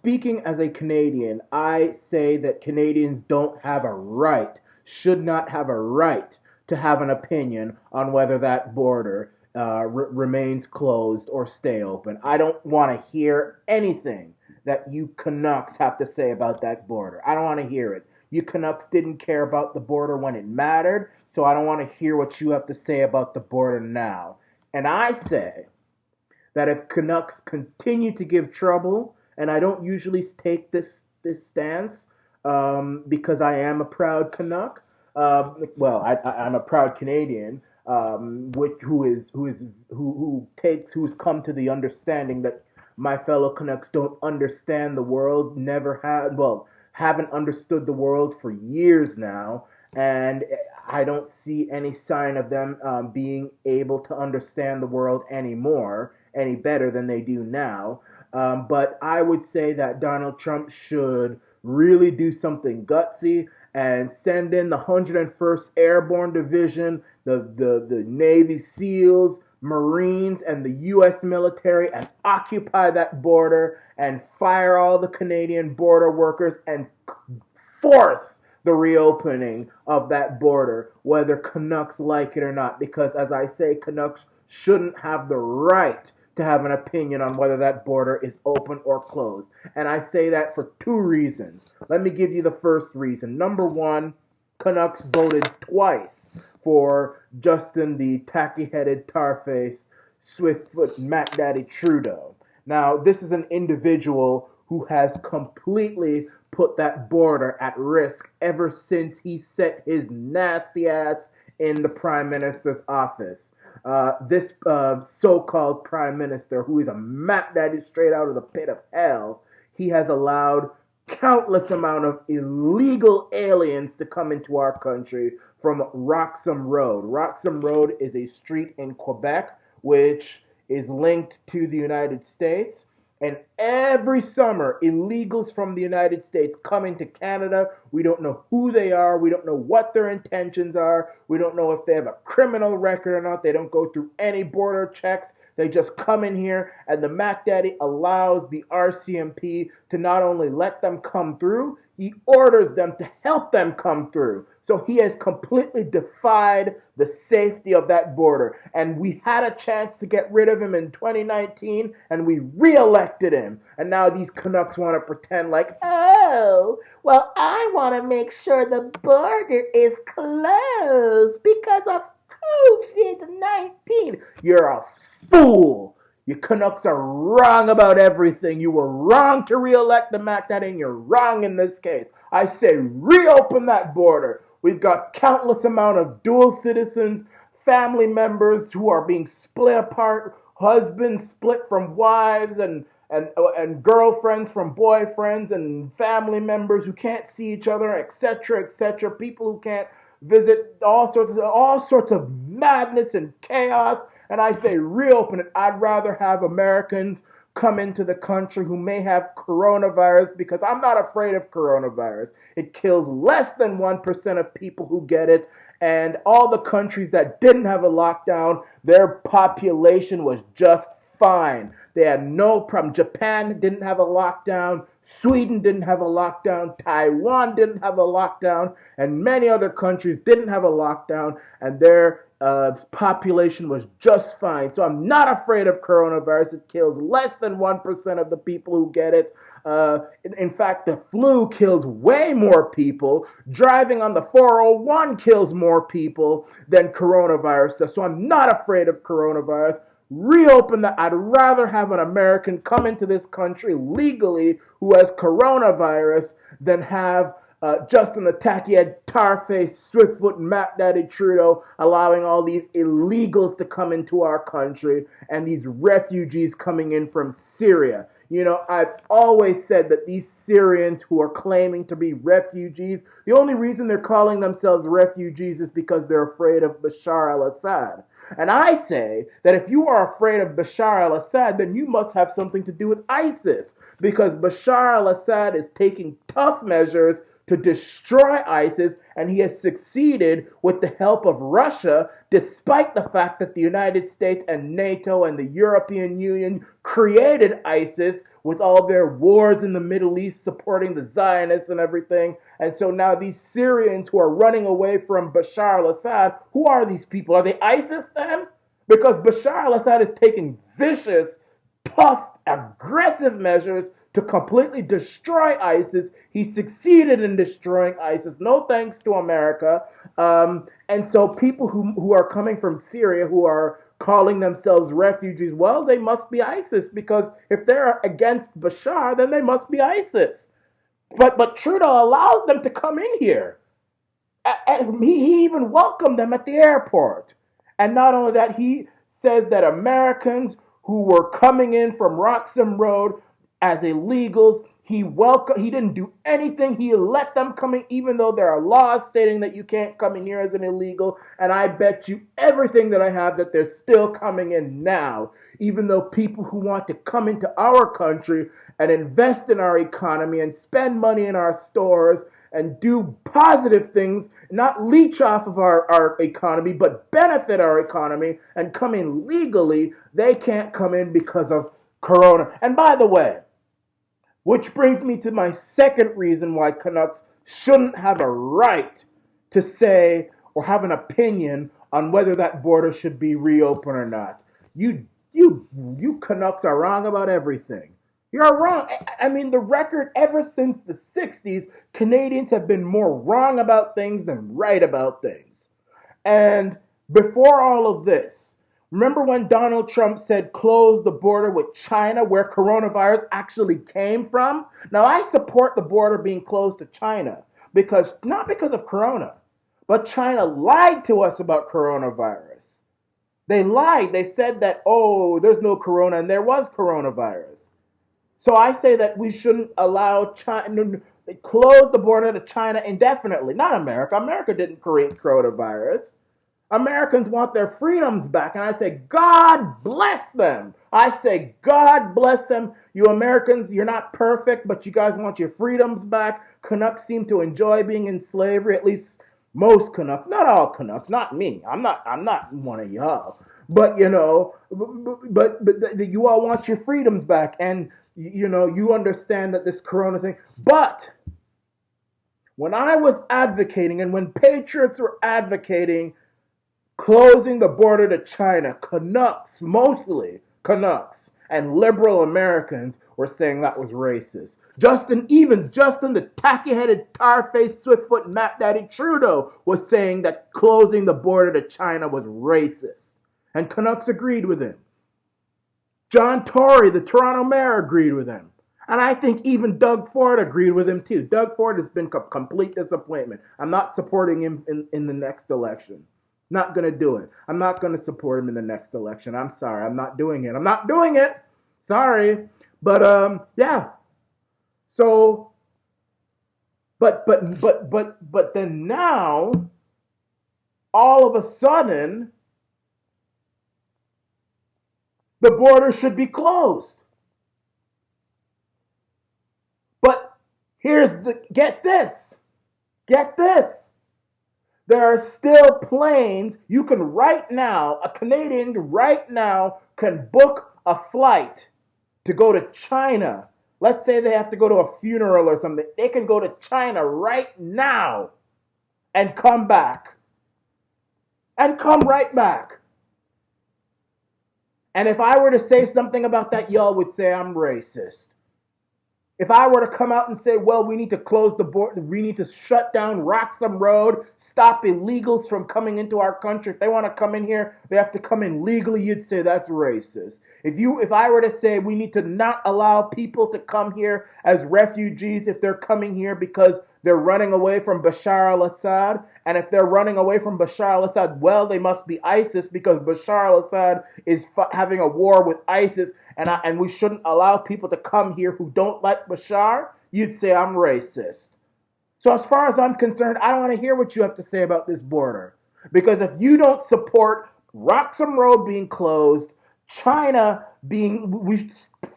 speaking as a Canadian, I say that Canadians don't have a right, should not have a right to have an opinion on whether that border remains closed or stay open. I don't want to hear anything that you Canucks have to say about that border. I don't want to hear it. You Canucks didn't care about the border when it mattered, so I don't want to hear what you have to say about the border now. And I say that if Canucks continue to give trouble, and I don't usually take this stance because I am a proud Canuck. I'm a proud Canadian, who's come to the understanding that my fellow Canucks don't understand the world, never had, well, haven't understood the world for years now, and I don't see any sign of them being able to understand the world anymore, any better than they do now. But I would say that Donald Trump should really do something gutsy and send in the 101st Airborne Division, the Navy SEALs, Marines, and the U.S. military and occupy that border and fire all the Canadian border workers and force the reopening of that border, whether Canucks like it or not. Because, as I say, Canucks shouldn't have the right to have an opinion on whether that border is open or closed. And I say that for two reasons. Let me give you the first reason. Number one, Canucks voted twice for Justin the tacky-headed, tar-faced, swift-foot Mackdaddy Trudeau. Now, this is an individual who has completely put that border at risk ever since he set his nasty ass in the Prime Minister's office. This so-called Prime Minister, who is a Mackdaddy straight out of the pit of hell, he has allowed countless amount of illegal aliens to come into our country from Roxham Road. Roxham Road is a street in Quebec which is linked to the United States. And every summer, illegals from the United States come into Canada. We don't know who they are. We don't know what their intentions are. We don't know if they have a criminal record or not. They don't go through any border checks. They just come in here, and the Mackdaddy allows the RCMP to not only let them come through, he orders them to help them come through. So he has completely defied the safety of that border. And we had a chance to get rid of him in 2019, and we re-elected him. And now these Canucks want to pretend like, oh, well, I want to make sure the border is closed because of COVID-19. You're a fool. You Canucks are wrong about everything. You were wrong to re-elect the Mackdaddy, and you're wrong in this case. I say reopen that border. We've got countless amount of dual citizens, family members who are being split apart, husbands split from wives, and girlfriends from boyfriends, and family members who can't see each other, etc., etc. People who can't visit, all sorts of madness and chaos. And I say reopen it. I'd rather have Americans come into the country who may have coronavirus, because I'm not afraid of coronavirus. It kills less than 1% of people who get it. And all the countries that didn't have a lockdown, their population was just fine. They had no problem. Japan didn't have a lockdown. Sweden didn't have a lockdown. Taiwan didn't have a lockdown. And many other countries didn't have a lockdown. And their population was just fine. So I'm not afraid of coronavirus. It kills less than 1% of the people who get it. In fact, the flu kills way more people. Driving on the 401 kills more people than coronavirus does. So I'm not afraid of coronavirus. Reopen that. I'd rather have an American come into this country legally who has coronavirus than have Justin the tacky-head, tar-faced, swift-foot Mackdaddy Trudeau allowing all these illegals to come into our country and these refugees coming in from Syria. You know, I've always said that these Syrians who are claiming to be refugees, the only reason they're calling themselves refugees is because they're afraid of Bashar al-Assad. And I say that if you are afraid of Bashar al-Assad, then you must have something to do with ISIS, because Bashar al-Assad is taking tough measures to destroy ISIS, and he has succeeded with the help of Russia, despite the fact that the United States and NATO and the European Union created ISIS with all their wars in the Middle East supporting the Zionists and everything. And so now these Syrians who are running away from Bashar al-Assad, who are these people? Are they ISIS then? Because Bashar al-Assad is taking vicious, tough, aggressive measures to completely destroy ISIS. He succeeded in destroying ISIS, no thanks to America. And so people who are coming from Syria, who are calling themselves refugees, well, they must be ISIS, because if they're against Bashar, then they must be ISIS. But Trudeau allows them to come in here. And he even welcomed them at the airport. And not only that, he says that Americans who were coming in from Roxham Road as illegals, he didn't do anything. He let them come in, even though there are laws stating that you can't come in here as an illegal. And I bet you everything that I have that they're still coming in now, even though people who want to come into our country and invest in our economy and spend money in our stores and do positive things, not leech off of our economy, but benefit our economy and come in legally, they can't come in because of Corona. And by the way, which brings me to my second reason why Canucks shouldn't have a right to say or have an opinion on whether that border should be reopened or not. You Canucks are wrong about everything. You're wrong. I mean, the record ever since the 60s, Canadians have been more wrong about things than right about things. And before all of this, remember when Donald Trump said close the border with China, where coronavirus actually came from? Now, I support the border being closed to China, not because of Corona, but China lied to us about coronavirus. They lied. They said that, oh, there's no corona, and there was coronavirus. So I say that we shouldn't allow China, close the border to China indefinitely. Not America. America didn't create coronavirus. Americans want their freedoms back, and I say, God bless them. I say, God bless them. You Americans, you're not perfect, but you guys want your freedoms back. Canucks seem to enjoy being in slavery, at least most Canucks. Not all Canucks, not me. I'm not one of y'all. But but you all want your freedoms back, and you understand that this Corona thing. But when I was advocating, and when patriots were advocating closing the border to China, Canucks, mostly Canucks, and liberal Americans were saying that was racist. Justin, the tacky-headed, tar-faced, swift-foot Mackdaddy Trudeau was saying that closing the border to China was racist. And Canucks agreed with him. John Tory, the Toronto mayor, agreed with him. And I think even Doug Ford agreed with him too. Doug Ford has been a complete disappointment. I'm not supporting him in the next election. Not going to do it. I'm not going to support him in the next election. I'm sorry. I'm not doing it. I'm not doing it. Sorry. But yeah. So but then now all of a sudden the border should be closed. But get this. There are still planes. You can a Canadian right now can book a flight to go to China. Let's say they have to go to a funeral or something. They can go to China right now and come back. And come right back. And if I were to say something about that, y'all would say I'm racist. If I were to come out and say, well, we need to close the border, we need to shut down Roxham Road, stop illegals from coming into our country. If they want to come in here, they have to come in legally, you'd say that's racist. If I were to say we need to not allow people to come here as refugees if they're coming here because they're running away from Bashar al-Assad, and if they're running away from Bashar al-Assad, well, they must be ISIS because Bashar al-Assad is having a war with ISIS, and we shouldn't allow people to come here who don't like Bashar, you'd say I'm racist. So as far as I'm concerned, I don't want to hear what you have to say about this border. Because if you don't support Roxham Road being closed, China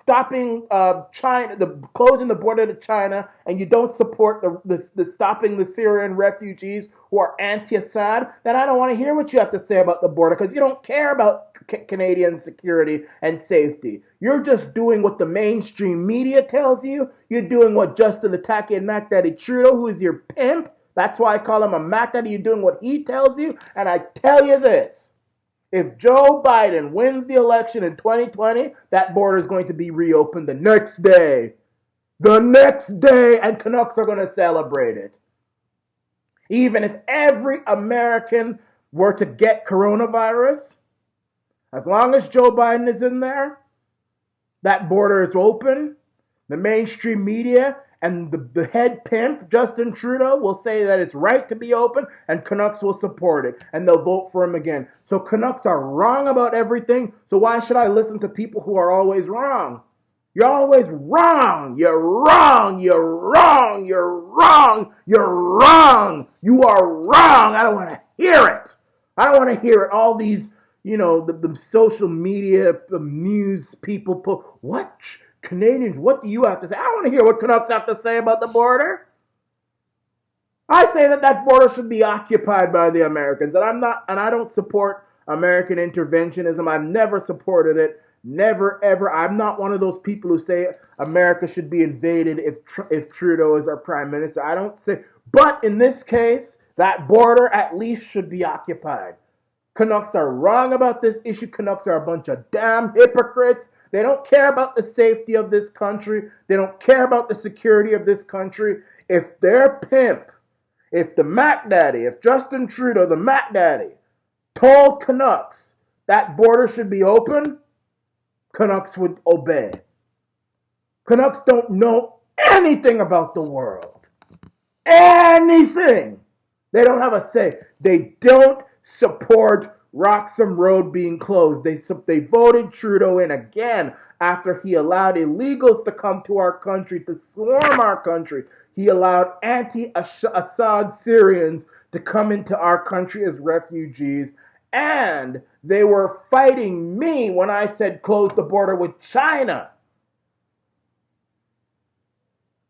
stopping closing the border to China, and you don't support the stopping the Syrian refugees who are anti-Assad, then I don't want to hear what you have to say about the border because you don't care about Canadian security and safety. You're just doing what the mainstream media tells you. You're doing what Justin the Tacky and Mackdaddy Trudeau, who is your pimp. That's why I call him a Mackdaddy. You're doing what he tells you. And I tell you this. If Joe Biden wins the election in 2020, that border is going to be reopened the next day. The next day, and Canucks are going to celebrate it. Even if every American were to get coronavirus, as long as Joe Biden is in there, that border is open. The mainstream media and the head pimp, Justin Trudeau, will say that it's right to be open, and Canucks will support it, and they'll vote for him again. So Canucks are wrong about everything, so why should I listen to people who are always wrong? You're always wrong. You're wrong. You're wrong. You're wrong. You're wrong. You are wrong. I don't want to hear it. I don't want to hear it. All these, the social media, the news people put, what? Canadians, what do you have to say? I don't want to hear what Canucks have to say about the border. I say that border should be occupied by the Americans, and I don't support American interventionism. I've never supported it. Never, ever. I'm not one of those people who say America should be invaded if Trudeau is our prime minister. I don't say. But in this case, that border at least should be occupied. Canucks are wrong about this issue. Canucks are a bunch of damn hypocrites. They don't care about the safety of this country. They don't care about the security of this country. If their pimp, if the Mackdaddy, if Justin Trudeau, the Mackdaddy, told Canucks that border should be open, Canucks would obey. Canucks don't know anything about the world. Anything. They don't have a say. They don't support Roxham Road being closed. They voted Trudeau in again after he allowed illegals to come to our country, to swarm our country. He allowed anti-Assad Syrians to come into our country as refugees. And they were fighting me when I said close the border with China.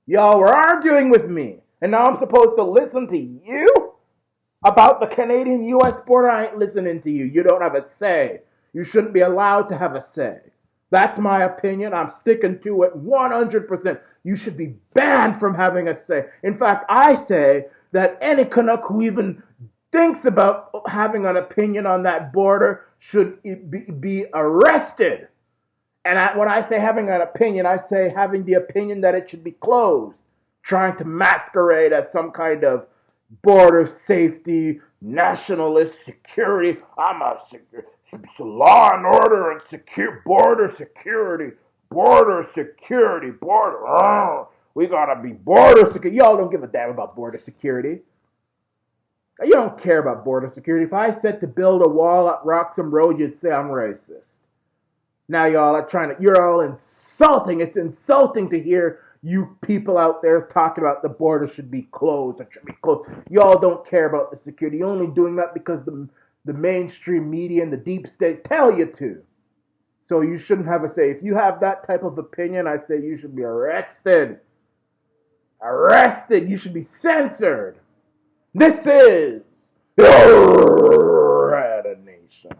Y'all were arguing with me. And now I'm supposed to listen to you about the Canadian-U.S. border? I ain't listening to you. You don't have a say. You shouldn't be allowed to have a say. That's my opinion. I'm sticking to it 100%. You should be banned from having a say. In fact, I say that any Canuck who even thinks about having an opinion on that border should be arrested. And when I say having an opinion, I say having the opinion that it should be closed, trying to masquerade as some kind of border safety, nationalist security. I'm a law and order and border security, border. Oh, we gotta be border security. Y'all don't give a damn about border security. You don't care about border security. If I said to build a wall at Roxham Road, you'd say I'm racist. Now y'all are you're all insulting. It's insulting to hear you people out there talking about the border should be closed. It should be closed. Y'all don't care about the security. You're only doing that because the mainstream media and the deep state tell you to. So you shouldn't have a say. If you have that type of opinion, I say you should be arrested. Arrested. You should be censored. This is Red Nation.